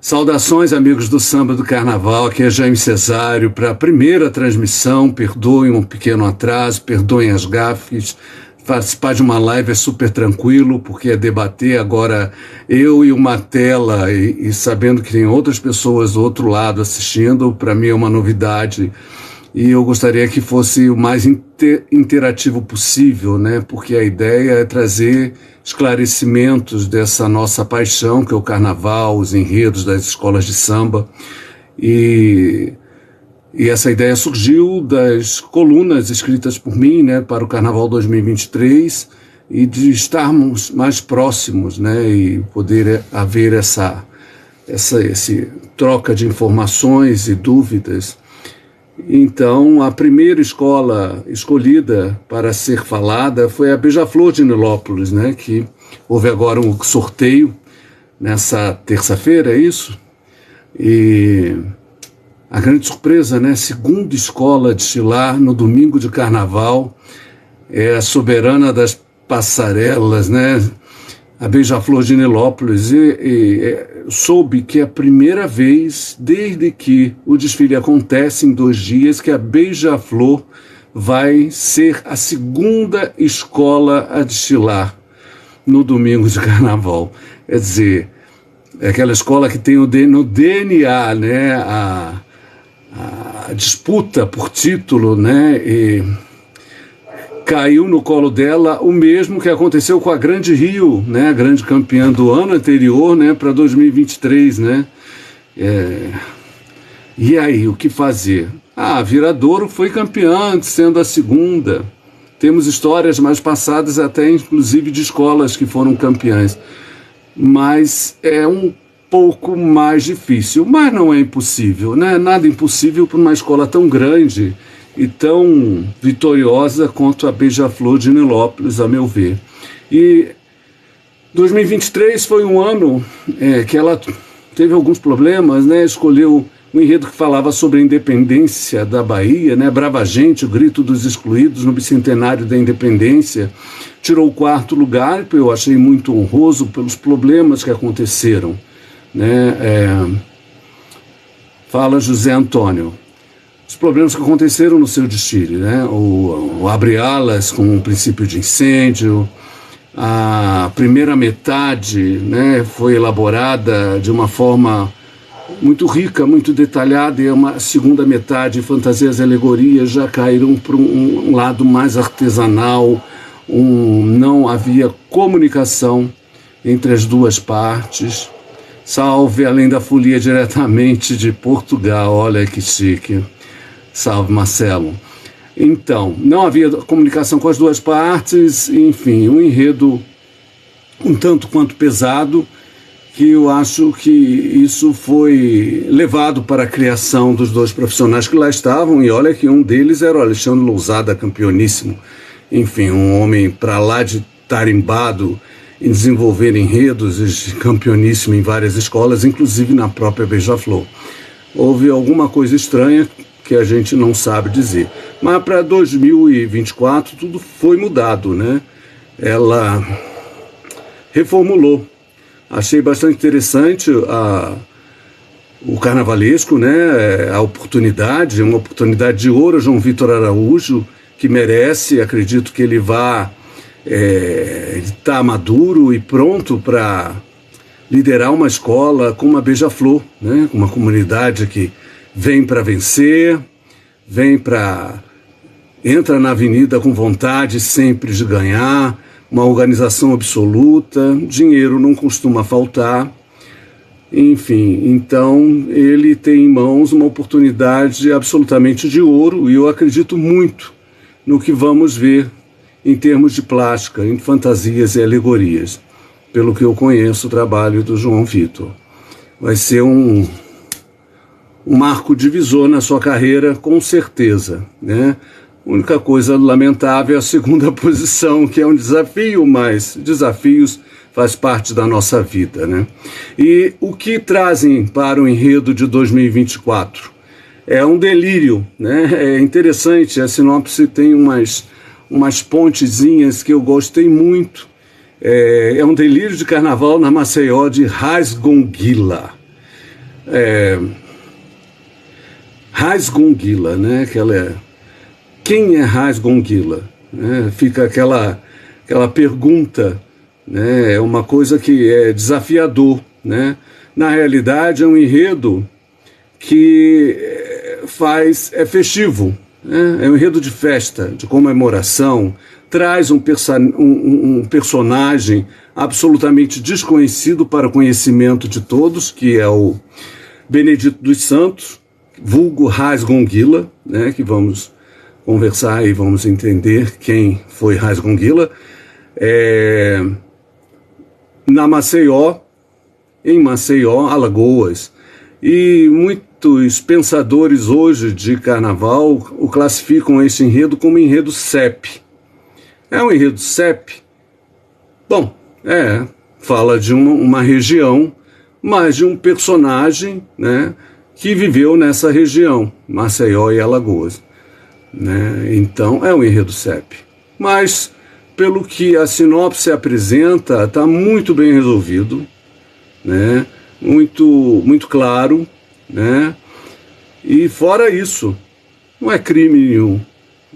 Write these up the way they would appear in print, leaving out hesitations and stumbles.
Saudações, amigos do Samba do Carnaval, aqui é Jaime Cesário para a primeira transmissão. Perdoem um pequeno atraso, perdoem as gafes. Participar de uma live é super tranquilo, porque é debater agora eu e uma tela e sabendo que tem outras pessoas do outro lado assistindo, para mim é uma novidade. E eu gostaria que fosse o mais interativo possível, né? Porque a ideia é trazer esclarecimentos dessa nossa paixão, que é o carnaval, os enredos das escolas de samba. E essa ideia surgiu das colunas escritas por mim, né, para o Carnaval 2023, e de estarmos mais próximos, né, e poder haver essa troca de informações e dúvidas. Então, a primeira escola escolhida para ser falada foi a Beija-Flor de Nilópolis, né, que houve agora um sorteio nessa terça-feira, é isso? E a grande surpresa, né, segunda escola a desfilar no domingo de carnaval, é a soberana das passarelas, né, a Beija-Flor de Nilópolis, e soube que é a primeira vez, desde que o desfile acontece em 2 dias, que a Beija-Flor vai ser a segunda escola a desfilar no domingo de carnaval. Quer dizer, é aquela escola que tem no DNA, né, a disputa por título, né, e caiu no colo dela o mesmo que aconteceu com a Grande Rio, né, a grande campeã do ano anterior, né, para 2023, né. E aí, o que fazer? A Viradouro foi campeã, sendo a segunda. Temos histórias mais passadas, até inclusive de escolas que foram campeãs. Mas é um pouco mais difícil, mas não é impossível, né? Nada impossível para uma escola tão grande e tão vitoriosa quanto a Beija-Flor de Nilópolis, a meu ver. E 2023 foi um ano que ela teve alguns problemas, né? Escolheu um enredo que falava sobre a independência da Bahia, né? Brava Gente, o grito dos excluídos no bicentenário da independência. Tirou o 4º lugar, que eu achei muito honroso pelos problemas que aconteceram, né? Fala José Antônio. Os problemas que aconteceram no seu desfile, né? O abre-alas com o princípio de incêndio, a primeira metade, né, foi elaborada de uma forma muito rica, muito detalhada, e uma segunda metade, fantasias e alegorias, já caíram para um lado mais artesanal, não havia comunicação entre as duas partes. Salve Além da Folia diretamente de Portugal, olha que chique. Salve, Marcelo. Então, não havia comunicação com as duas partes, enfim, um enredo um tanto quanto pesado, que eu acho que isso foi levado para a criação dos 2 profissionais que lá estavam, e olha que um deles era o Alexandre Lousada, campeoníssimo, enfim, um homem para lá de tarimbado em desenvolver enredos, e campeoníssimo em várias escolas, inclusive na própria Beija-Flor. Houve alguma coisa estranha que a gente não sabe dizer. Mas para 2024 tudo foi mudado, né? Ela reformulou. Achei bastante interessante o carnavalesco, né? A oportunidade, uma oportunidade de ouro, João Vitor Araújo, que merece. Acredito que ele está maduro e pronto para liderar uma escola como a Beija-Flor, né? Uma comunidade que vem para vencer, entra na avenida com vontade sempre de ganhar, uma organização absoluta, dinheiro não costuma faltar, enfim, então ele tem em mãos uma oportunidade absolutamente de ouro, e eu acredito muito no que vamos ver em termos de plástica, em fantasias e alegorias, pelo que eu conheço o trabalho do João Vitor. Vai ser um marco divisor na sua carreira, com certeza, né? A única coisa lamentável é a segunda posição, que é um desafio, mas desafios faz parte da nossa vida, né? E o que trazem para o enredo de 2024? É um delírio, né? É interessante, a sinopse tem umas pontezinhas que eu gostei muito. É um delírio de carnaval na Maceió de Rasgonguila. Rasgongila, né? Quem é Rasgongila? Fica aquela pergunta, né? É uma coisa que é desafiador, né? Na realidade é um enredo que é festivo, né? É um enredo de festa, de comemoração, traz um personagem absolutamente desconhecido para o conhecimento de todos, que é o Benedito dos Santos, vulgo Rasgongila, né? Que vamos conversar e vamos entender quem foi Rasgongila. Em Maceió, Alagoas. E muitos pensadores hoje de carnaval o classificam esse enredo como enredo CEP. É um enredo CEP? Bom, fala de uma região, mas de um personagem, né, que viveu nessa região, Maceió e Alagoas, né? Então é um enredo CEP. Mas, pelo que a sinopse apresenta, está muito bem resolvido, né? Muito claro, né? E fora isso, não é crime nenhum.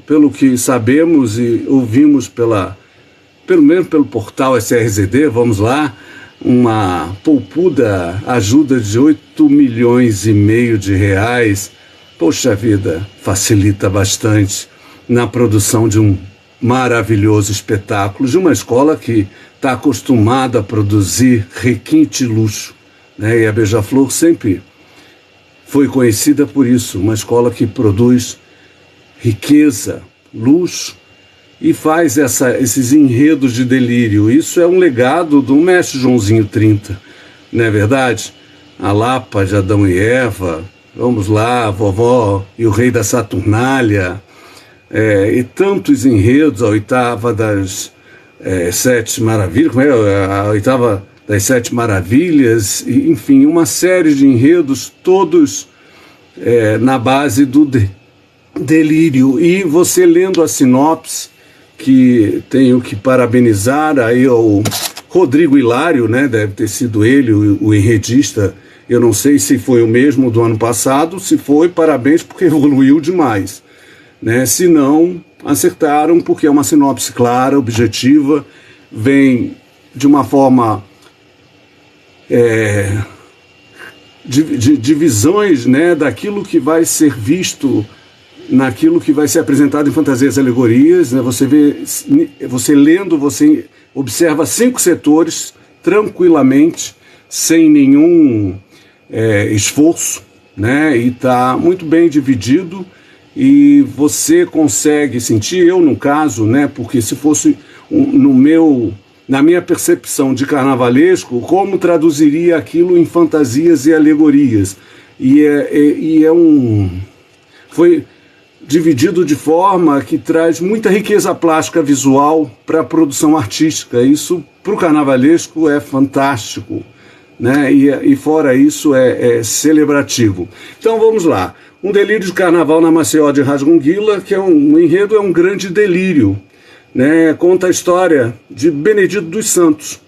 Pelo que sabemos e ouvimos pelo menos pelo portal SRZD, vamos lá, uma poupuda ajuda de 8,5 milhões de reais. Poxa vida, facilita bastante na produção de um maravilhoso espetáculo, de uma escola que está acostumada a produzir requinte e luxo, né? E a Beija-Flor sempre foi conhecida por isso, uma escola que produz riqueza, luxo e faz esses enredos de delírio. Isso é um legado do mestre Joãozinho 30, não é verdade? A Lapa de Adão e Eva, vamos lá, a Vovó e o Rei da Saturnália, e tantos enredos, a oitava das sete maravilhas, a oitava das sete maravilhas, e, enfim, uma série de enredos, todos na base do delírio. E você lendo a sinopse, que tenho que parabenizar aí ao Rodrigo Hilário, né? Deve ter sido ele o enredista. Eu não sei se foi o mesmo do ano passado. Se foi, parabéns, porque evoluiu demais, né? Se não, acertaram, porque é uma sinopse clara, objetiva, vem de uma forma de visões, né, daquilo que vai ser visto naquilo que vai ser apresentado em Fantasias e Alegorias, né? Você lendo, você observa 5 setores tranquilamente, sem nenhum esforço, né? E está muito bem dividido e você consegue sentir, eu no caso, né? Porque se fosse na minha percepção de carnavalesco, como traduziria aquilo em Fantasias e Alegorias? Foi dividido de forma que traz muita riqueza plástica visual para a produção artística. Isso, para o carnavalesco, é fantástico, né? E fora isso, é celebrativo. Então, vamos lá. Um delírio de carnaval na Maceió de Rasgongila, que o enredo é um grande delírio, né? Conta a história de Benedito dos Santos,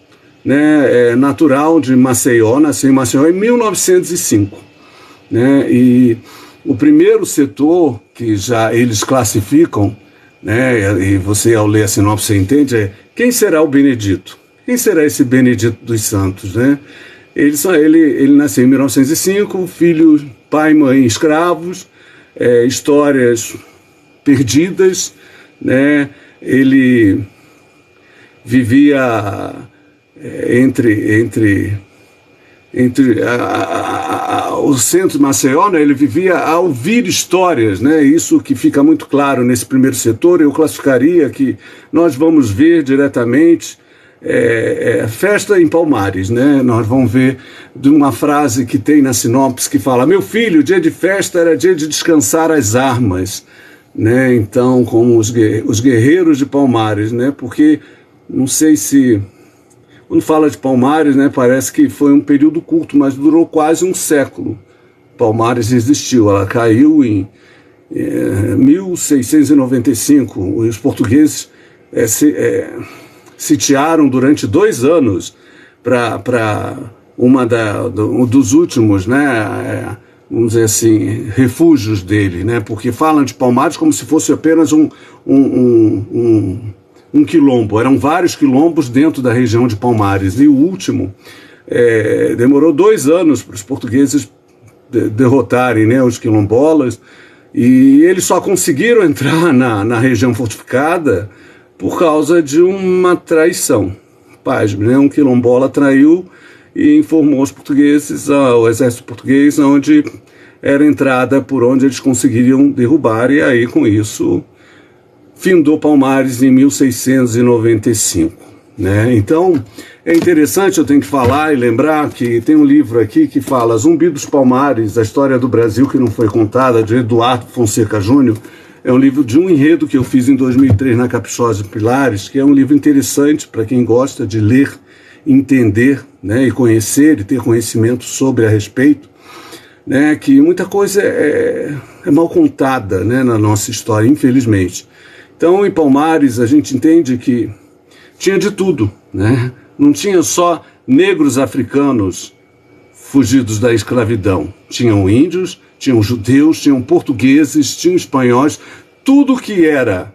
né? Natural de Maceió, nasceu em Maceió em 1905, né? E o primeiro setor que já eles classificam, né, e você ao ler a sinopse você entende, quem será o Benedito? Quem será esse Benedito dos Santos, né? Ele nasceu em 1905, filho, pai e mãe escravos, histórias perdidas, né? Ele vivia entre o centro de Maceió, né? Ele vivia a ouvir histórias, né? Isso que fica muito claro nesse primeiro setor. Eu classificaria que nós vamos ver diretamente festa em Palmares, né? Nós vamos ver de uma frase que tem na sinopse que fala: meu filho, dia de festa era dia de descansar as armas, né? Então, como os guerreiros de Palmares, né? Porque não sei se quando fala de Palmares, né, parece que foi um período curto, mas durou quase um século. Palmares existiu, ela caiu em 1695. Os portugueses sitiaram durante 2 anos para dos últimos, né, vamos dizer assim, refúgios dele, né, porque falam de Palmares como se fosse apenas um quilombo. Eram vários quilombos dentro da região de Palmares, e o último demorou 2 anos para os portugueses derrotarem, né, os quilombolas, e eles só conseguiram entrar na região fortificada por causa de uma traição. Pasme, né, um quilombola traiu e informou os portugueses, o exército português, onde era a entrada por onde eles conseguiriam derrubar, e aí com isso findou Palmares em 1695. Né? Então é interessante, eu tenho que falar e lembrar que tem um livro aqui que fala Zumbi dos Palmares, a história do Brasil que não foi contada, de Eduardo Fonseca Júnior. É um livro de um enredo que eu fiz em 2003 na Capixosa de Pilares, que é um livro interessante para quem gosta de ler, entender, né, e conhecer e ter conhecimento sobre a respeito, né, que muita coisa é mal contada, né, na nossa história, infelizmente. Então, em Palmares, a gente entende que tinha de tudo, né? Não tinha só negros africanos fugidos da escravidão. Tinham índios, tinham judeus, tinham portugueses, tinham espanhóis, tudo que era.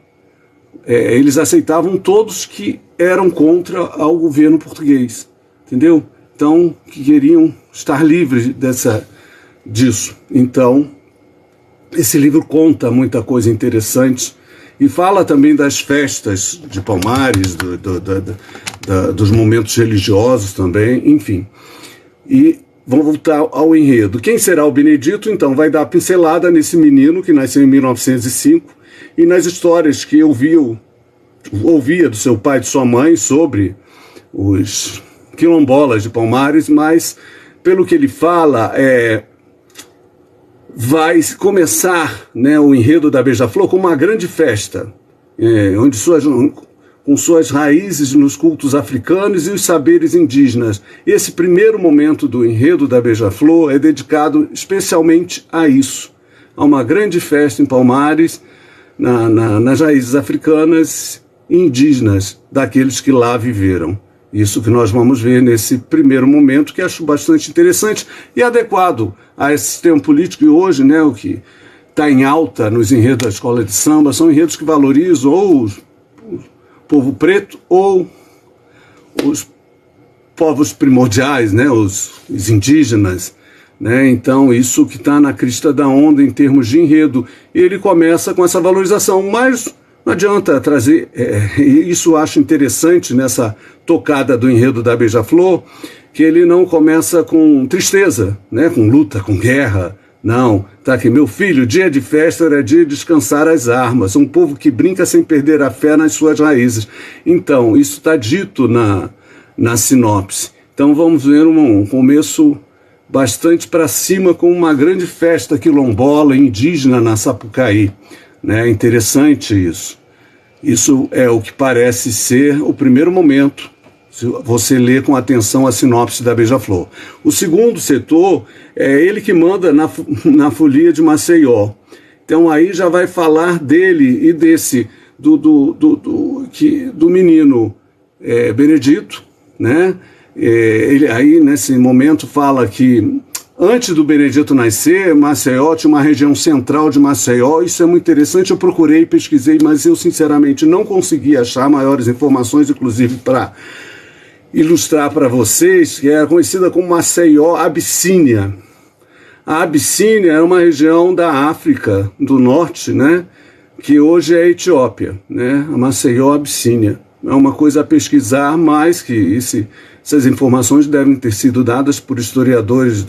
Eles aceitavam todos que eram contra ao governo português, entendeu? Então, que queriam estar livres disso. Então, esse livro conta muita coisa interessante e fala também das festas de Palmares, dos momentos religiosos também, enfim. E vamos voltar ao enredo. Quem será o Benedito? Então, vai dar pincelada nesse menino que nasceu em 1905 e nas histórias que ouvia do seu pai e de sua mãe sobre os quilombolas de Palmares, mas, pelo que ele fala, vai começar, né, o enredo da Beija-Flor com uma grande festa, com suas raízes nos cultos africanos e os saberes indígenas. Esse primeiro momento do enredo da Beija-Flor é dedicado especialmente a isso, a uma grande festa em Palmares, nas raízes africanas e indígenas daqueles que lá viveram. Isso que nós vamos ver nesse primeiro momento, que acho bastante interessante e adequado a esse sistema político. E hoje, né, o que está em alta nos enredos da escola de samba são enredos que valorizam ou o povo preto ou os povos primordiais, né, os indígenas. Né? Então, isso que está na crista da onda em termos de enredo. Ele começa com essa valorização, mas não adianta trazer, isso eu acho interessante nessa tocada do enredo da Beija-Flor, que ele não começa com tristeza, né, com luta, com guerra. Não, tá aqui, meu filho, dia de festa era dia de descansar as armas, um povo que brinca sem perder a fé nas suas raízes. Então, isso está dito na sinopse. Então vamos ver um começo bastante para cima, com uma grande festa quilombola indígena na Sapucaí. Né? Interessante isso. Isso é o que parece ser o primeiro momento, se você lê com atenção a sinopse da Beija-Flor. O segundo setor é ele que manda na folia de Maceió. Então aí já vai falar dele e do menino Benedito, né? Ele aí nesse momento fala que antes do Benedito nascer, Maceió tinha uma região central de Maceió. Isso é muito interessante, eu procurei, pesquisei, mas eu sinceramente não consegui achar maiores informações, inclusive para ilustrar para vocês, que era conhecida como Maceió Abissínia. A Abissínia é uma região da África do Norte, né, que hoje é a Etiópia, né, a Maceió Abissínia. É uma coisa a pesquisar, mais que essas informações devem ter sido dadas por historiadores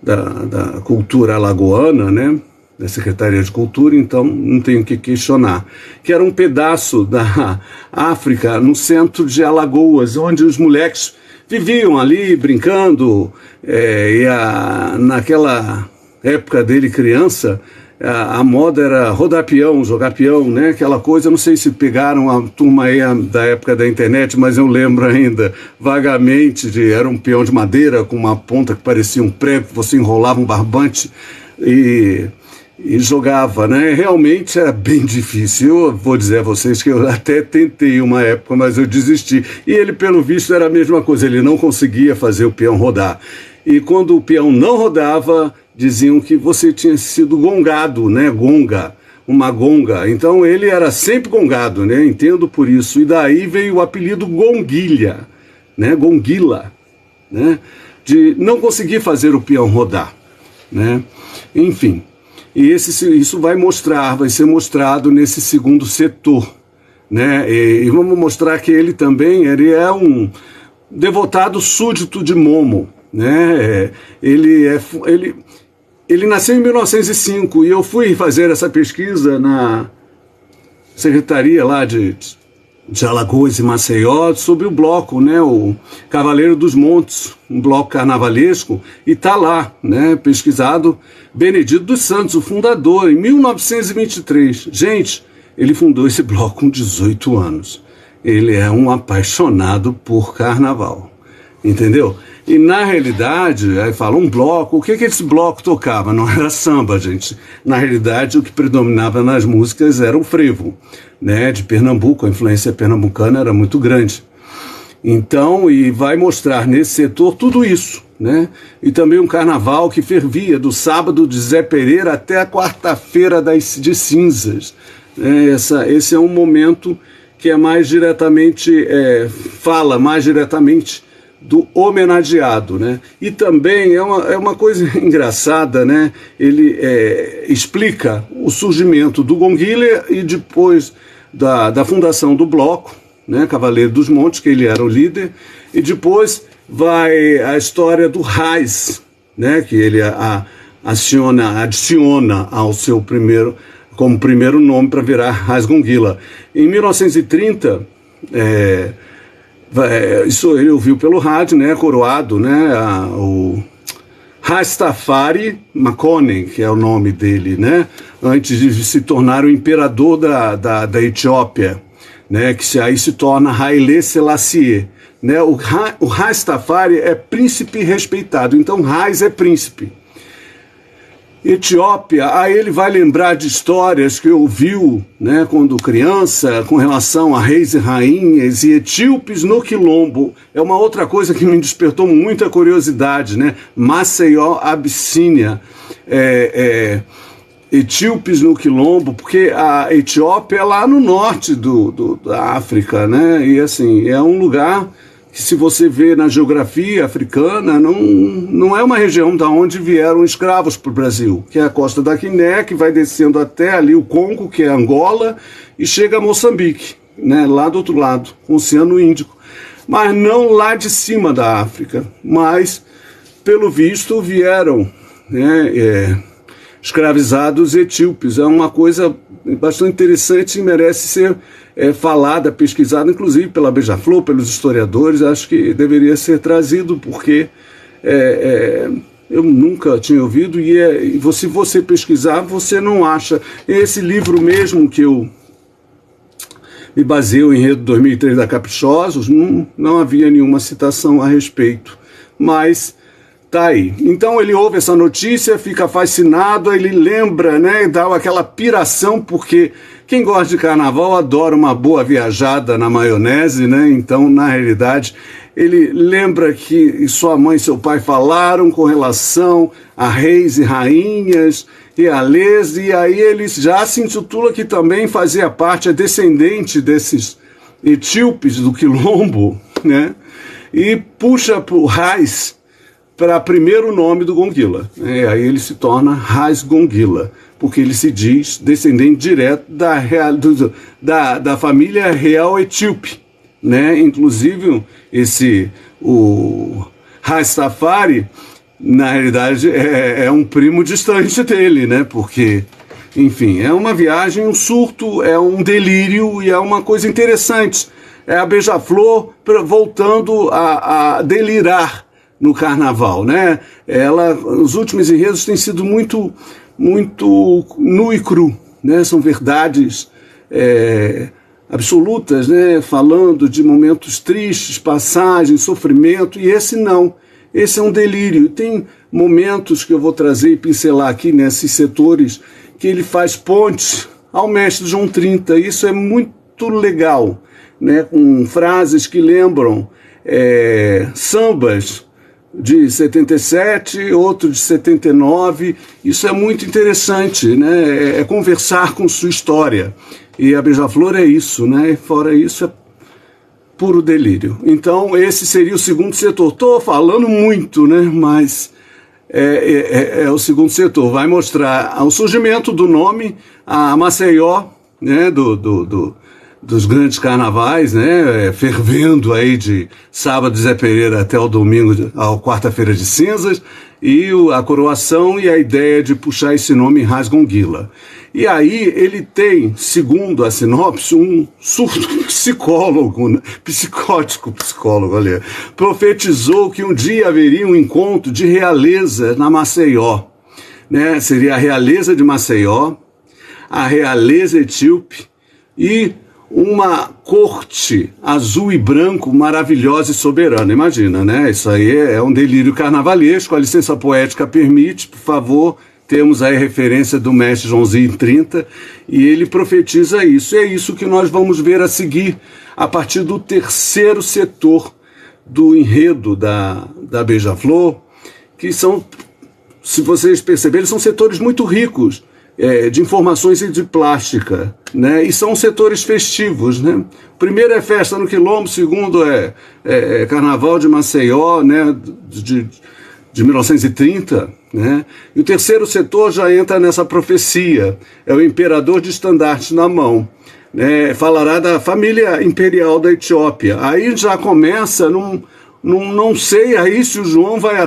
da cultura alagoana, né, da Secretaria de Cultura, então não tenho o que questionar. Que era um pedaço da África, no centro de Alagoas, onde os moleques viviam ali brincando, naquela época dele criança, a moda era rodar peão, jogar peão, né? Aquela coisa, eu não sei se pegaram a turma aí da época da internet, mas eu lembro ainda vagamente era um peão de madeira com uma ponta que parecia um prego, que você enrolava um barbante e e jogava, né? Realmente era bem difícil. Eu vou dizer a vocês que eu até tentei uma época, mas eu desisti. E ele, pelo visto, era a mesma coisa, ele não conseguia fazer o peão rodar. E quando o peão não rodava, diziam que você tinha sido gongado, né? Gonga, uma gonga. Então ele era sempre gongado, né? Entendo por isso. E daí veio o apelido Gonguilha, né? Gonguila, né? De não conseguir fazer o peão rodar, né? Enfim. E isso vai ser mostrado nesse segundo setor, né? E vamos mostrar que ele também é um devotado súdito de Momo, né? Ele nasceu em 1905 e eu fui fazer essa pesquisa na secretaria lá de Alagoas e Maceió sobre o bloco, né, o Cavaleiro dos Montes, um bloco carnavalesco, e está lá, né, pesquisado, Benedito dos Santos, o fundador, em 1923. Gente, ele fundou esse bloco com 18 anos. Ele é um apaixonado por carnaval, entendeu? E na realidade, aí fala um bloco, o que esse bloco tocava? Não era samba, gente. Na realidade, o que predominava nas músicas era o frevo, né, de Pernambuco. A influência pernambucana era muito grande. Então, e vai mostrar nesse setor tudo isso, né? E também um carnaval que fervia do sábado de Zé Pereira até a quarta-feira de cinzas. Esse é um momento que é mais diretamente, fala mais diretamente do homenageado, né? E também é uma coisa engraçada, né? Ele explica o surgimento do Gonguilha e depois da fundação do bloco, né? Cavaleiro dos Montes, que ele era o líder, e depois vai a história do Raiz, né? Que ele adiciona ao seu como primeiro nome para virar Raiz Gonguila. Em 1930, isso ele ouviu pelo rádio, né, coroado, né, o Rastafari Makonnen, que é o nome dele, né, antes de se tornar o imperador da Etiópia, né, que aí se torna Haile Selassie, né, o Rastafari é príncipe respeitado, então Raiz é príncipe. Etiópia, aí ele vai lembrar de histórias que ouviu, né, quando criança, com relação a reis e rainhas e etíopes no Quilombo. É uma outra coisa que me despertou muita curiosidade, né? Maceió, Abissínia, etíopes no Quilombo, porque a Etiópia é lá no norte da África, né? E assim, é um lugar que, se você vê na geografia africana, não é uma região da onde vieram escravos para o Brasil, que é a costa da Guiné, que vai descendo até ali o Congo, que é Angola, e chega a Moçambique, né, lá do outro lado, o Oceano Índico. Mas não lá de cima da África, mas, pelo visto, vieram, né, escravizados etíopes. É uma coisa bastante interessante e merece ser falada, pesquisada, inclusive pela Beija-Flor, pelos historiadores. Acho que deveria ser trazido, porque eu nunca tinha ouvido, e se você pesquisar, você não acha. Esse livro mesmo que eu me baseio em Enredo 2003 da Caprichosos, não havia nenhuma citação a respeito, mas tá aí. Então ele ouve essa notícia, fica fascinado, ele lembra, né, dá aquela piração, porque quem gosta de carnaval adora uma boa viajada na maionese, né? Então, na realidade, ele lembra que sua mãe e seu pai falaram com relação a reis e rainhas e a leis, e aí ele já se intitula que também fazia parte, é descendente desses etíopes do Quilombo, né? E puxa para o Raiz, para primeiro nome do Gonguila. Aí ele se torna Raiz Gonguila, porque ele se diz descendente direto da família real etíope, né? Inclusive o Rastafari, na realidade, é um primo distante dele, né? Porque, enfim, é uma viagem, um surto, é um delírio e é uma coisa interessante. É a Beija-Flor voltando a delirar no carnaval, né? Os últimos enredos têm sido muito nu e cru, né? São verdades absolutas, né? Falando de momentos tristes, passagens, sofrimento, e esse não. Esse é um delírio. Tem momentos que eu vou trazer e pincelar aqui nesses setores que ele faz ponte ao mestre João 30. Isso é muito legal, né? Com frases que lembram sambas de 77, outro de 79. Isso é muito interessante, né? É conversar com sua história. E a Beija-Flor é isso, né? Fora isso, é puro delírio. Então, esse seria o segundo setor. Estou falando muito, né? Mas é o segundo setor. Vai mostrar o surgimento do nome, a Maceió, né? Dos grandes carnavais, né, fervendo aí de sábado de Zé Pereira até o domingo, a quarta-feira de cinzas, e a coroação e a ideia de puxar esse nome Rasgonguila. E aí ele tem, segundo a sinopse, um surto psicótico, olha, profetizou que um dia haveria um encontro de realeza na Maceió, né, seria a realeza de Maceió, a realeza etíope e uma corte azul e branco maravilhosa e soberana. Imagina, né? Isso aí é um delírio carnavalesco. A licença poética permite, por favor, temos aí a referência do mestre Joãozinho 30, e ele profetiza isso. E é isso que nós vamos ver a seguir, a partir do terceiro setor do enredo da Beija-Flor, que são, se vocês perceberem, são setores muito ricos, de informações e de plástica, né? E são setores festivos, né? O primeiro é festa no Quilombo, o segundo é Carnaval de Maceió, né? De 1930, né? E o terceiro setor já entra nessa profecia, é o imperador de estandarte na mão, né? Falará da família imperial da Etiópia. Aí já começa, não sei aí se o João vai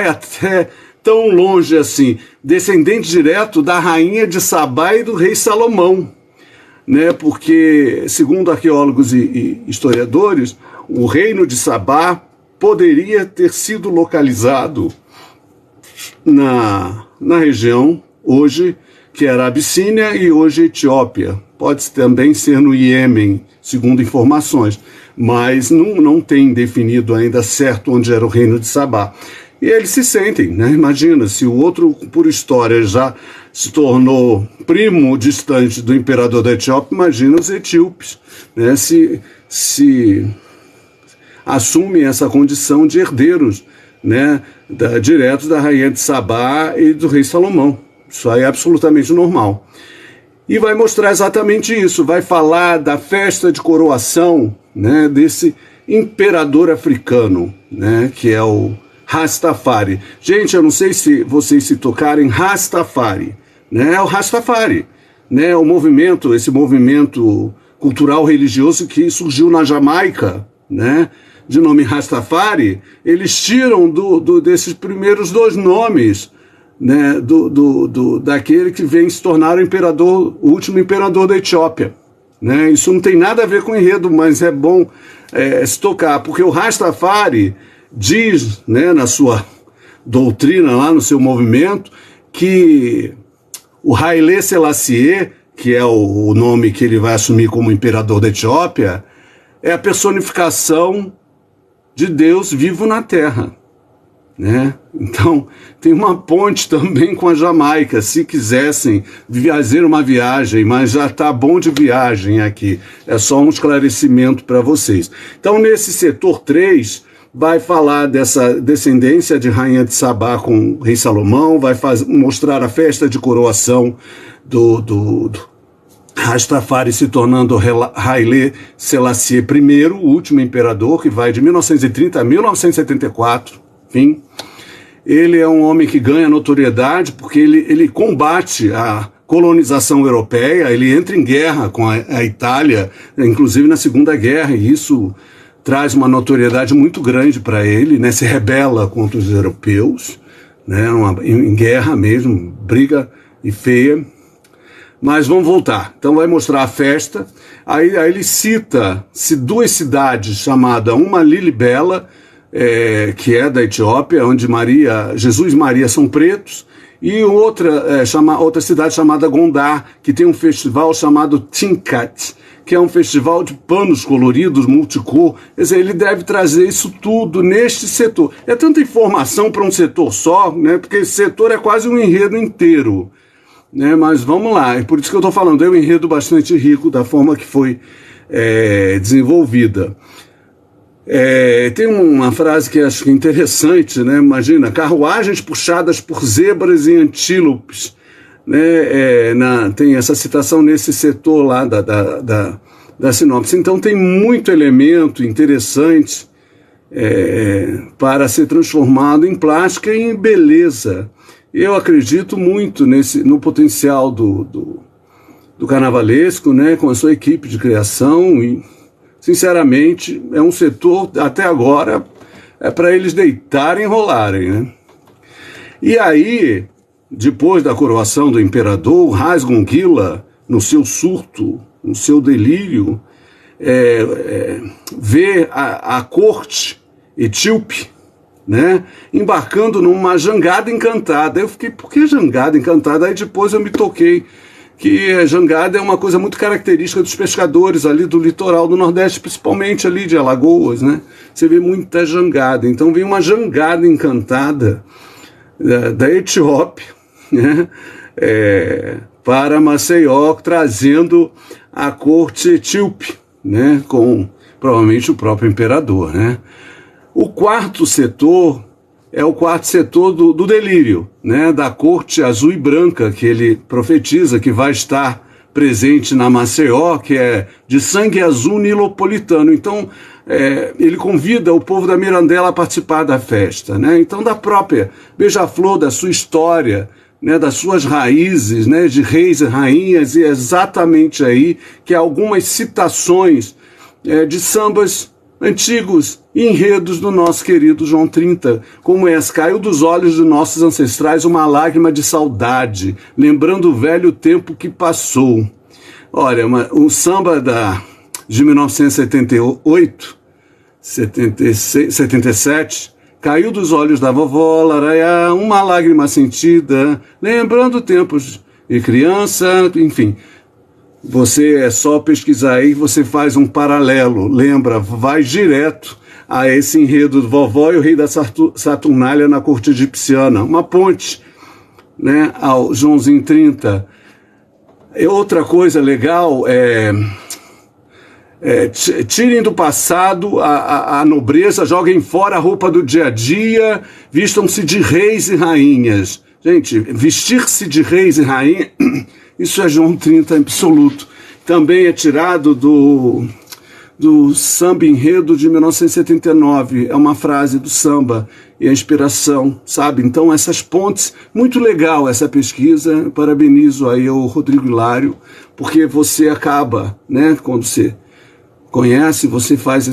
até tão longe assim, descendente direto da rainha de Sabá e do rei Salomão, né? Porque, segundo arqueólogos e historiadores, o reino de Sabá poderia ter sido localizado na região hoje, que era a Abissínia e hoje Etiópia. Pode também ser no Iêmen, segundo informações, mas não tem definido ainda certo onde era o reino de Sabá. E eles se sentem, né? Imagina, se o outro, por história, já se tornou primo distante do imperador da Etiópia, imagina os etíopes, né? Se assumem essa condição de herdeiros, né? Diretos da rainha de Sabá e do rei Salomão. Isso aí é absolutamente normal. E vai mostrar exatamente isso, vai falar da festa de coroação, né? Desse imperador africano, né? Que é o Rastafari. Gente, eu não sei se vocês se tocarem, Rastafari, né? É o Rastafari, né? O movimento, esse movimento cultural religioso que surgiu na Jamaica, né? De nome Rastafari, eles tiram desses primeiros dois nomes, né? Daquele que vem se tornar o último imperador da Etiópia, né? Isso não tem nada a ver com enredo, mas é bom se tocar, porque o Rastafari diz, né, na sua doutrina, lá no seu movimento, que o Haile Selassie, que é o nome que ele vai assumir como imperador da Etiópia, é a personificação de Deus vivo na Terra, né? Então, tem uma ponte também com a Jamaica, se quisessem fazer uma viagem, mas já está bom de viagem aqui, é só um esclarecimento para vocês. Então, nesse setor 3, vai falar dessa descendência de rainha de Sabá com o rei Salomão, vai mostrar a festa de coroação do Rastafari se tornando Haile Selassie I, o último imperador, que vai de 1930 a 1974, enfim. Ele é um homem que ganha notoriedade porque ele combate a colonização europeia, ele entra em guerra com a Itália, inclusive na Segunda Guerra, e isso traz uma notoriedade muito grande para ele, né? Se rebela contra os europeus, né? Em guerra mesmo, briga e feia. Mas vamos voltar. Então vai mostrar a festa. Aí ele cita duas cidades chamadas, uma Lilibela, que é da Etiópia, onde Jesus e Maria são pretos, e outra cidade chamada Gondar, que tem um festival chamado Tinkat, que é um festival de panos coloridos, multicor. Quer dizer, ele deve trazer isso tudo neste setor. É tanta informação para um setor só, né? Porque esse setor é quase um enredo inteiro, né? Mas vamos lá, é por isso que eu estou falando, é um enredo bastante rico da forma que foi desenvolvida. Tem uma frase que acho interessante, né? Imagina, carruagens puxadas por zebras e antílopes, né? Tem essa citação nesse setor lá da sinopse. Então tem muito elemento interessante para ser transformado em plástica e em beleza. Eu acredito muito no potencial do carnavalesco, né? Com a sua equipe de criação e, sinceramente, é um setor, até agora, para eles deitarem e rolarem, né? E aí, depois da coroação do imperador, Rasgungila, no seu surto, no seu delírio, vê a corte etíope, né, embarcando numa jangada encantada. Eu fiquei, por que jangada encantada? Aí depois eu me toquei que a jangada é uma coisa muito característica dos pescadores ali do litoral do Nordeste, principalmente ali de Alagoas, né? Você vê muita jangada. Então vem uma jangada encantada da Etiópia, né? Para Maceió, trazendo a corte etíope, né? Com provavelmente o próprio imperador, né? O quarto setor é o quarto setor do delírio, né, da corte azul e branca que ele profetiza que vai estar presente na Maceió, que é de sangue azul nilopolitano. Então, ele convida o povo da Mirandela a participar da festa, né? Então, da própria Beija-Flor, da sua história, né, das suas raízes, né, de reis e rainhas, e é exatamente aí que há algumas citações de sambas antigos enredos do nosso querido João 30, como caiu dos olhos de nossos ancestrais uma lágrima de saudade, lembrando o velho tempo que passou. Olha, o samba de 1978, 76, 77, caiu dos olhos da vovó Laraiá uma lágrima sentida, lembrando tempos de criança, enfim. Você é só pesquisar aí, você faz um paralelo, lembra, vai direto a esse enredo do Vovó e o Rei da Saturnália na corte egipciana, uma ponte, né, ao Joãozinho 30. Outra coisa legal tirem do passado a nobreza, joguem fora a roupa do dia a dia, vistam-se de reis e rainhas. Gente, vestir-se de reis e rainha, isso é João 30 absoluto. Também é tirado do samba enredo de 1979. É uma frase do samba e a inspiração, sabe? Então essas pontes, muito legal essa pesquisa. Parabenizo aí ao Rodrigo Hilário, porque você acaba, né? Quando você conhece, você faz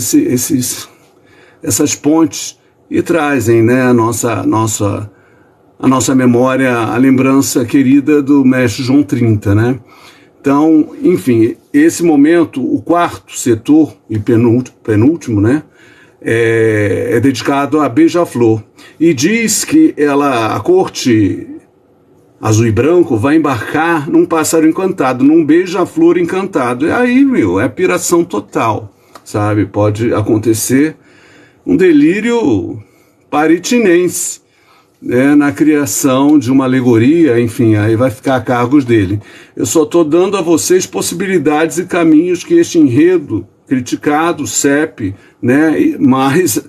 essas pontes e trazem, né, a nossa memória, a lembrança querida do mestre João 30, né? Então, enfim, esse momento, o quarto setor e penúltimo, né, é dedicado a Beija-Flor. E diz que a corte azul e branco vai embarcar num pássaro encantado, num beija-flor encantado. E aí, é piração total, sabe? Pode acontecer um delírio paritinense, né, na criação de uma alegoria, enfim, aí vai ficar a cargos dele. Eu só estou dando a vocês possibilidades e caminhos que este enredo criticado, CEP, né, mas,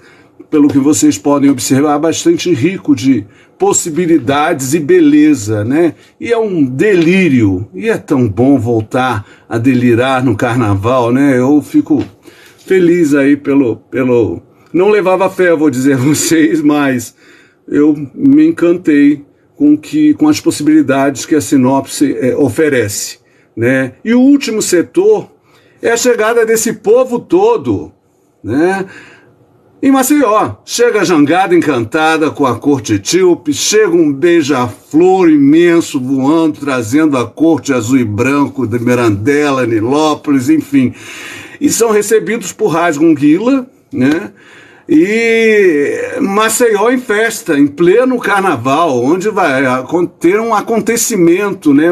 pelo que vocês podem observar, bastante rico de possibilidades e beleza, né? E é um delírio, e é tão bom voltar a delirar no carnaval, né? Eu fico feliz aí pelo... Não levava fé, vou dizer a vocês, mas eu me encantei com as possibilidades que a sinopse oferece, né? E o último setor é a chegada desse povo todo, né? Em Maceió, chega a jangada encantada com a corte etíope, chega um beija-flor imenso voando, trazendo a corte azul e branco de Mirandela, Nilópolis, enfim. E são recebidos por Rasgungila, né? E Maceió em festa, em pleno carnaval, onde vai ter um acontecimento, né?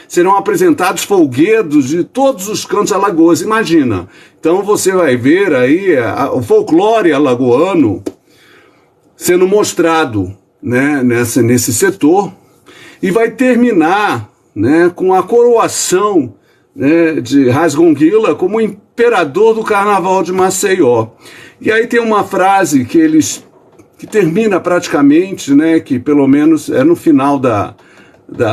Serão apresentados folguedos de todos os cantos alagoas, imagina. Então você vai ver aí o folclore alagoano sendo mostrado, né, nesse setor, e vai terminar, né, com a coroação, né, de Rasgonguila como imperador do carnaval de Maceió. E aí tem uma frase que termina praticamente, né, que pelo menos é no final da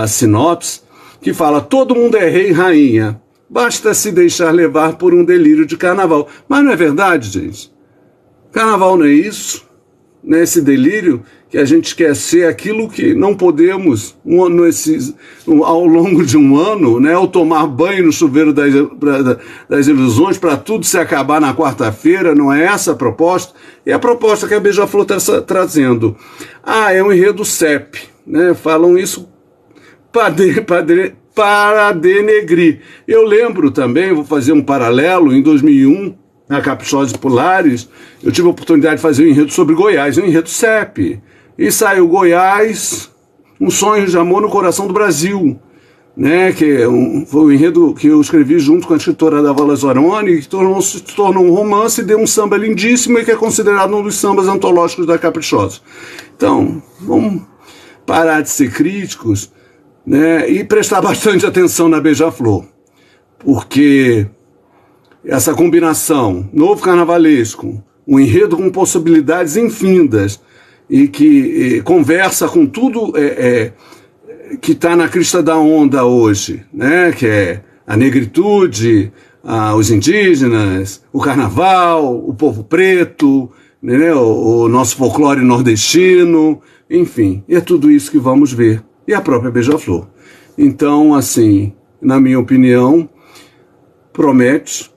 sinopse, que fala: todo mundo é rei e rainha, basta se deixar levar por um delírio de carnaval. Mas não é verdade, gente? Carnaval não é isso? Não é esse delírio que a gente quer ser aquilo que não podemos ao longo de um ano, né, ao tomar banho no chuveiro das ilusões, para tudo se acabar na quarta-feira. Não é essa a proposta? É a proposta que a Beija-Flor está trazendo. É um enredo CEP, né? Falam isso para denegrir. Eu lembro também, vou fazer um paralelo, em 2001, na Caprichosos Polares, eu tive a oportunidade de fazer um enredo sobre Goiás, um enredo CEP. E saiu Goiás, um sonho de amor no coração do Brasil, né? Que foi um enredo que eu escrevi junto com a escritora Dávala Zoroni, que se tornou um romance e deu um samba lindíssimo e que é considerado um dos sambas antológicos da Caprichosos. Então, vamos parar de ser críticos, né, e prestar bastante atenção na Beija-Flor, porque essa combinação, novo carnavalesco, um enredo com possibilidades infindas e que conversa com tudo que está na crista da onda hoje, né? Que é a negritude, os indígenas, o carnaval, o povo preto, né? O nosso folclore nordestino, enfim, é tudo isso que vamos ver. E a própria Beija-Flor. Então, assim, na minha opinião, promete,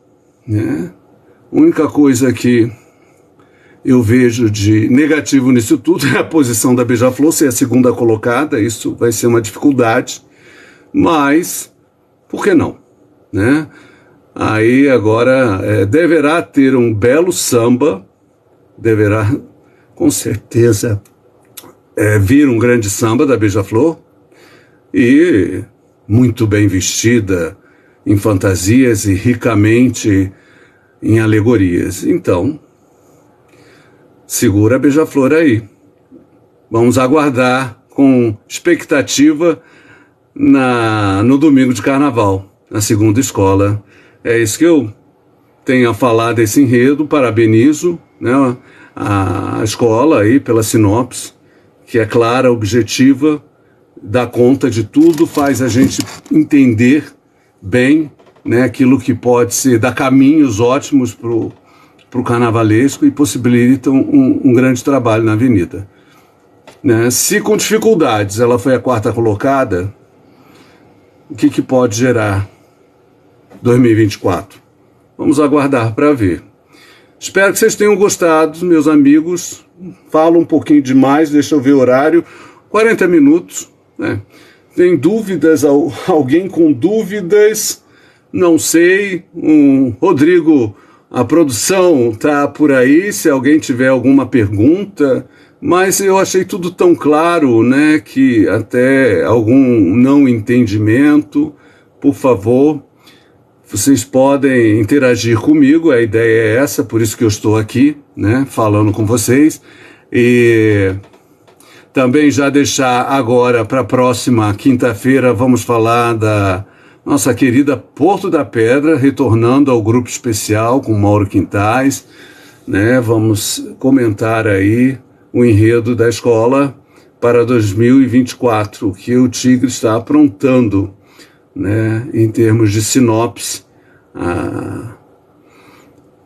né? A única coisa que eu vejo de negativo nisso tudo é a posição da Beija-Flor ser a segunda colocada. Isso vai ser uma dificuldade, mas por que não, né? Aí agora deverá ter um belo samba, deverá com certeza vir um grande samba da Beija-Flor, e muito bem vestida em fantasias e ricamente em alegorias. Então, segura a Beija-Flor aí. Vamos aguardar com expectativa no domingo de carnaval, na segunda escola. É isso que eu tenho a falar desse enredo. Parabenizo, né, a escola aí pela sinopse, que é clara, objetiva, dá conta de tudo, faz a gente entender bem, né, aquilo que pode ser, dá caminhos ótimos para o carnavalesco e possibilitam um grande trabalho na avenida, né? Se com dificuldades ela foi a quarta colocada, o que pode gerar 2024? Vamos aguardar para ver. Espero que vocês tenham gostado, meus amigos. Falo um pouquinho demais, deixa eu ver o horário. 40 minutos, né? Tem dúvidas? Alguém com dúvidas? Não sei. Rodrigo, a produção tá por aí, se alguém tiver alguma pergunta, mas eu achei tudo tão claro, né, que até algum não entendimento, por favor, vocês podem interagir comigo, a ideia é essa, por isso que eu estou aqui, né, falando com vocês. E também já deixar agora para a próxima quinta-feira, vamos falar da nossa querida Porto da Pedra, retornando ao grupo especial com Mauro Quintais, né? Vamos comentar aí o enredo da escola para 2024, que o Tigre está aprontando, né, em termos de sinopse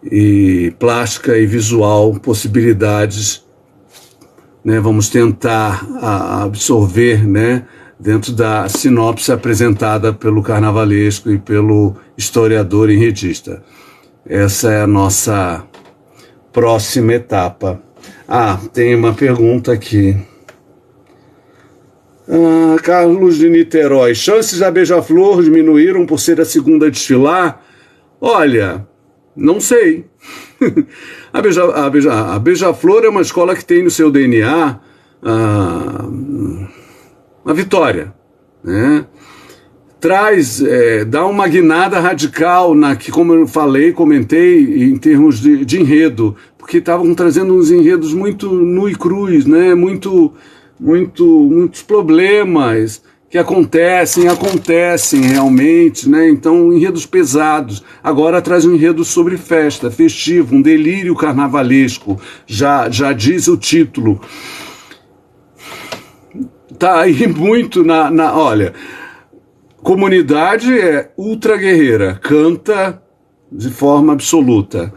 e plástica e visual, possibilidades, né? Vamos tentar absorver, né, dentro da sinopse apresentada pelo carnavalesco e pelo historiador enredista. Essa é a nossa próxima etapa. Tem uma pergunta aqui. Carlos de Niterói: chances da Beija-Flor diminuíram por ser a segunda a desfilar? Olha, Não sei. A Beija-Flor é uma escola que tem no seu DNA a vitória, né? Traz, dá uma guinada radical que, como eu falei, comentei, em termos de enredo, porque estavam trazendo uns enredos muito nu e crus, né? Muitos problemas que acontecem realmente, né? Então, enredos pesados. Agora traz um enredo sobre festa, festivo, um delírio carnavalesco, já diz o título. Tá aí muito olha, comunidade é ultra guerreira, canta de forma absoluta.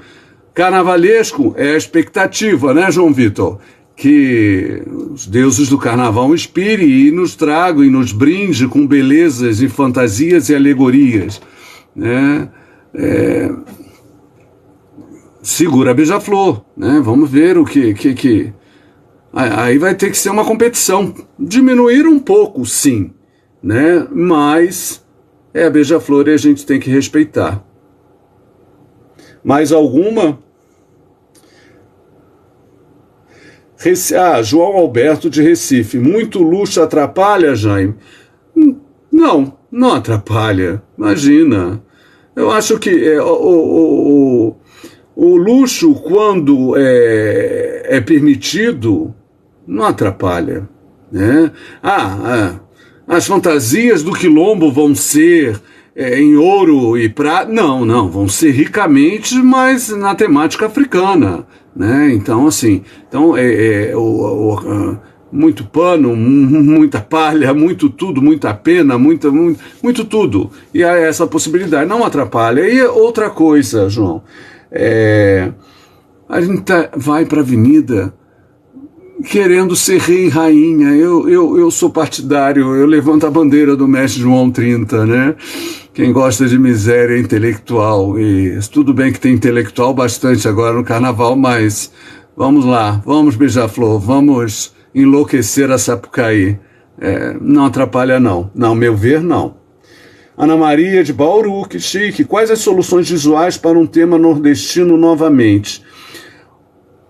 Carnavalesco é a expectativa, né, João Vitor? Que os deuses do carnaval inspirem e nos tragam e nos brinde com belezas e fantasias e alegorias, né? Segura a Beija-Flor, né? Vamos ver o que... Aí vai ter que ser uma competição. Diminuir um pouco, sim, né? Mas é a Beija-Flor e a gente tem que respeitar. Mais alguma? João Alberto de Recife. Muito luxo atrapalha, Jaime? Não atrapalha. Imagina. Eu acho que o luxo, quando é permitido, não atrapalha, né? As fantasias do quilombo vão ser em ouro e prata? Não, vão ser ricamente, mas na temática africana, né? Então, assim, muito pano, muita palha, muito tudo, muita pena, muito tudo. E há essa possibilidade, não atrapalha. E outra coisa, João, a gente vai para a avenida querendo ser rei e rainha. Eu sou partidário, eu levanto a bandeira do mestre João 30, né? Quem gosta de miséria é intelectual, e tudo bem que tem intelectual bastante agora no carnaval, mas vamos lá, vamos Beija-Flor, vamos enlouquecer a Sapucaí. Não atrapalha não, ao meu ver não. Ana Maria de Bauru, que chique. Quais as soluções visuais para um tema nordestino novamente?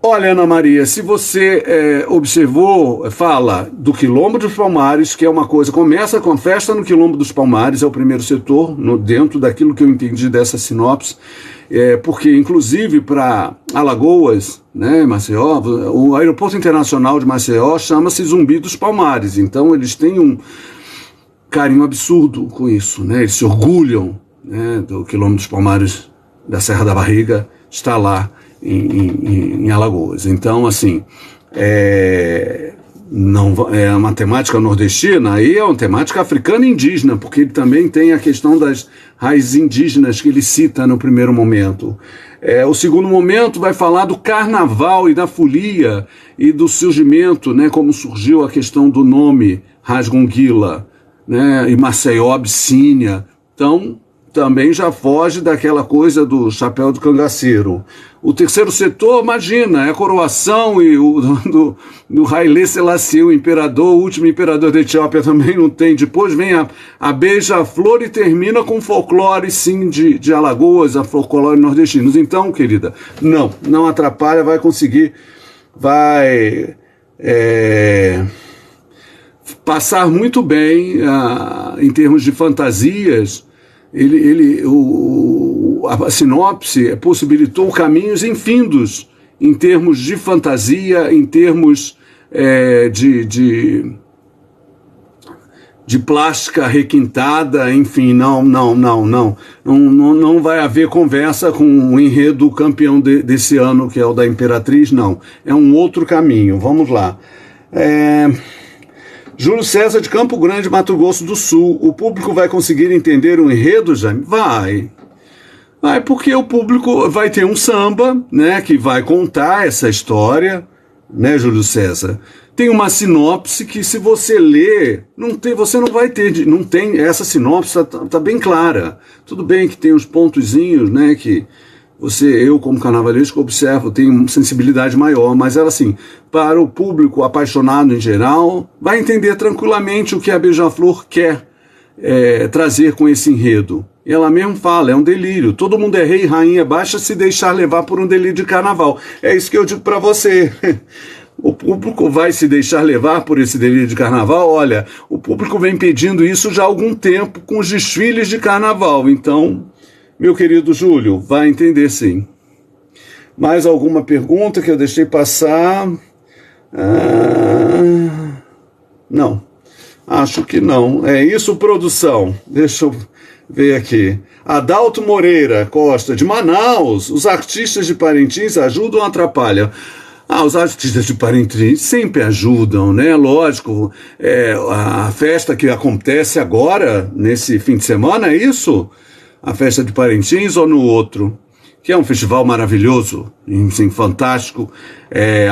Olha, Ana Maria, se você observou, fala do Quilombo dos Palmares, que é uma coisa, começa com a festa no Quilombo dos Palmares, é o primeiro setor, dentro daquilo que eu entendi dessa sinopse, porque inclusive para Alagoas, né, Maceió, o aeroporto internacional de Maceió chama-se Zumbi dos Palmares, então eles têm um carinho absurdo com isso, né? Eles se orgulham, né, do Quilombo dos Palmares da Serra da Barriga, está lá em Alagoas. Então, assim, não é uma temática nordestina, aí é uma temática africana e indígena, porque ele também tem a questão das raízes indígenas que ele cita no primeiro momento. O segundo momento vai falar do carnaval e da folia e do surgimento, né, como surgiu a questão do nome Rasgonguila, né, e Maceió, Abissínia. Então, também já foge daquela coisa do chapéu do cangaceiro. O terceiro setor, imagina, é a coroação e do Haile Selassie, o imperador, o último imperador da Etiópia também não tem. Depois vem a Beija-Flor e termina com folclore, sim, de Alagoas, a folclore nordestinos. Então, querida, não atrapalha, vai conseguir, vai passar muito bem em termos de fantasias. A sinopse possibilitou caminhos infindos em termos de fantasia, em termos de plástica requintada, enfim, não vai haver conversa com o enredo campeão desse ano, que é o da Imperatriz, não. É um outro caminho, vamos lá. Júlio César de Campo Grande, Mato Grosso do Sul. O público vai conseguir entender o enredo, Jaime? Vai, porque o público vai ter um samba, né, que vai contar essa história, né, Júlio César? Tem uma sinopse que, se você ler, você não vai ter, não tem, essa sinopse tá bem clara. Tudo bem que tem uns pontozinhos, né, que eu como carnavalesco observo, tenho sensibilidade maior, mas ela, assim, para o público apaixonado em geral, vai entender tranquilamente o que a Beija-Flor quer trazer com esse enredo, E ela mesmo fala, é um delírio. Todo mundo é rei, rainha, basta se deixar levar por um delírio de carnaval. É isso que eu digo para você. O público vai se deixar levar por esse delírio de carnaval? Olha, o público vem pedindo isso já há algum tempo com os desfiles de carnaval. Então, meu querido Júlio, vai entender sim. Mais alguma pergunta que eu deixei passar? Não, acho que não. É isso, produção. Deixa eu ver aqui. Adalto Moreira Costa, de Manaus. Os artistas de Parintins ajudam ou atrapalham? Os artistas de Parintins sempre ajudam, né? Lógico, a festa que acontece agora, nesse fim de semana, é isso? A festa de Parintins ou no outro? Que é um festival maravilhoso, assim, fantástico,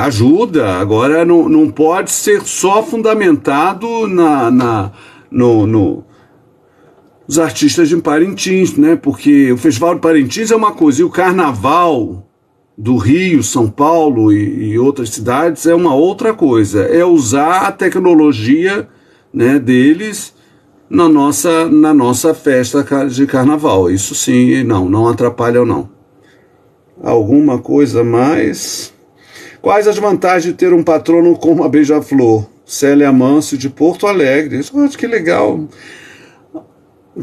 ajuda. Agora não pode ser só fundamentado nos artistas de Parintins, né? Porque o Festival de Parintins é uma coisa e o Carnaval do Rio, São Paulo e outras cidades é uma outra coisa. É usar a tecnologia, né, deles na nossa festa de Carnaval. Isso sim, não atrapalha não. Alguma coisa mais? Quais as vantagens de ter um patrono como a Beija-Flor? Célia Manso, de Porto Alegre. Acho que legal.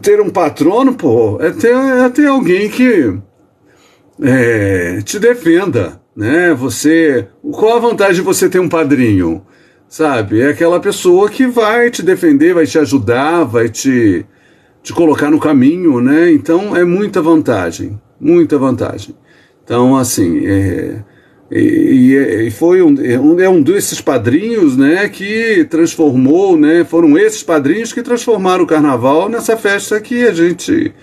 Ter um patrono, pô, é ter alguém que te defenda, né? Qual a vantagem de você ter um padrinho? Sabe? É aquela pessoa que vai te defender, vai te ajudar, vai te colocar no caminho, né? Então é muita vantagem, muita vantagem. Então, assim, foi um desses padrinhos, né, que transformou, né, foram esses padrinhos que transformaram o Carnaval nessa festa que a gente,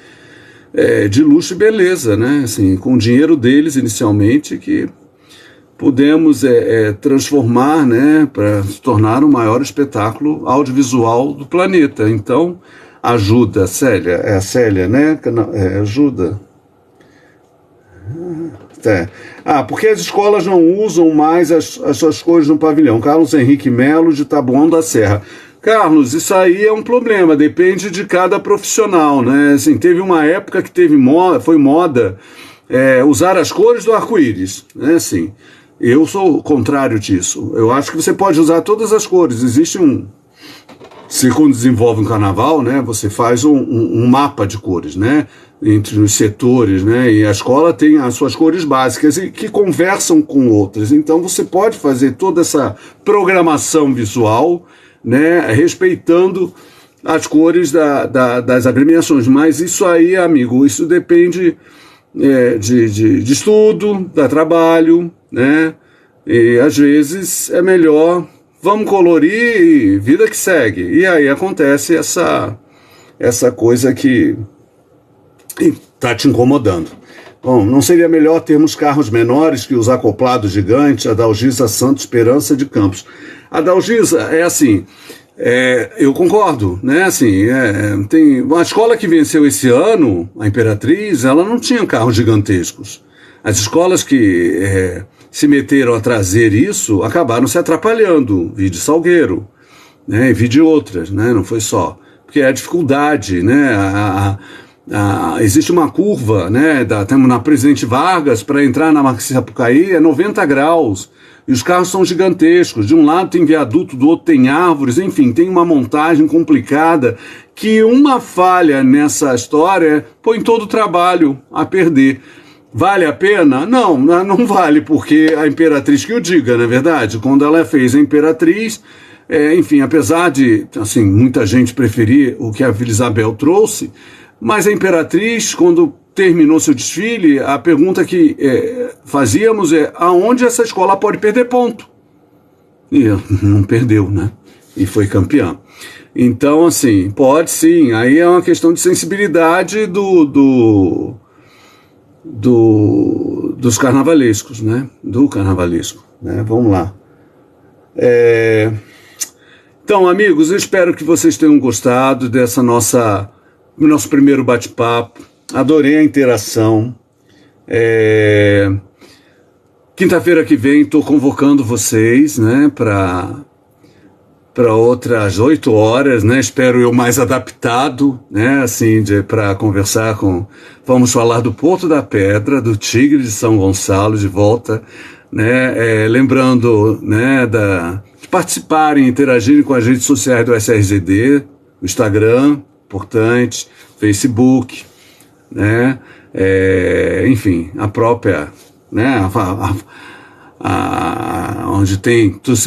de luxo e beleza, né, assim, com o dinheiro deles inicialmente, que pudemos transformar, né, para se tornar o maior espetáculo audiovisual do planeta. Então, ajuda, Célia, é a Célia, né, ajuda. Porque as escolas não usam mais as suas cores no pavilhão. Carlos Henrique Melo, de Taboão da Serra. Carlos, isso aí é um problema, depende de cada profissional, né? Assim, teve uma época que foi moda usar as cores do arco-íris, né? Assim, eu sou o contrário disso. Eu acho que você pode usar todas as cores. Existe quando desenvolve um carnaval, né, você faz um mapa de cores, né, entre os setores, né, e a escola tem as suas cores básicas e que conversam com outras. Então você pode fazer toda essa programação visual, né, respeitando as cores das agremiações. Mas isso aí, amigo, isso depende de estudo, da trabalho, né, e às vezes é melhor. Vamos colorir e vida que segue. E aí acontece essa coisa que está te incomodando. Bom, não seria melhor termos carros menores que os acoplados gigantes? Adalgisa Santos Esperança de Campos. Adalgisa, é assim, eu concordo, né? Assim, tem uma escola que venceu esse ano, a Imperatriz, ela não tinha carros gigantescos. As escolas que se meteram a trazer isso acabaram se atrapalhando, vide Salgueiro, né, e vide outras, né, não foi só, porque é a dificuldade, né, existe uma curva, né, temos na Presidente Vargas, para entrar na Marquês de Sapucaí, é 90 graus, e os carros são gigantescos, de um lado tem viaduto, do outro tem árvores, enfim, tem uma montagem complicada, que uma falha nessa história põe todo o trabalho a perder. Vale a pena? Não vale, porque a Imperatriz que o diga, na verdade, quando ela fez a Imperatriz, enfim, apesar de, assim, muita gente preferir o que a Vila Isabel trouxe, mas a Imperatriz, quando terminou seu desfile, a pergunta que fazíamos aonde essa escola pode perder ponto? E não perdeu, né? E foi campeã. Então, assim, pode sim, aí é uma questão de sensibilidade dos carnavalescos, né? Do carnavalesco, né? Vamos lá. Então, amigos, eu espero que vocês tenham gostado dessa nosso primeiro bate-papo. Adorei a interação. Quinta-feira que vem estou convocando vocês, né, para para outras 8 horas, né? Espero eu mais adaptado, né? Assim, para conversar com... Vamos falar do Porto da Pedra, do Tigre de São Gonçalo, de volta, né? Lembrando, né, de participarem, interagirem com as redes sociais do SRZD, o Instagram, importante, Facebook, né? Enfim, a própria, né? Onde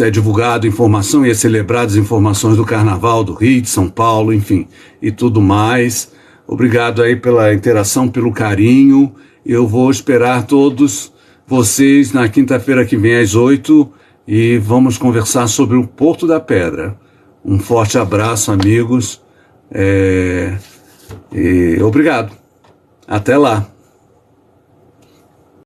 é divulgado informação e é celebrado as informações do Carnaval do Rio, de São Paulo, enfim, e tudo mais. Obrigado aí pela interação, pelo carinho. Eu vou esperar todos vocês na quinta-feira que vem às 8 e vamos conversar sobre o Porto da Pedra. Um forte abraço, amigos. E obrigado. Até lá.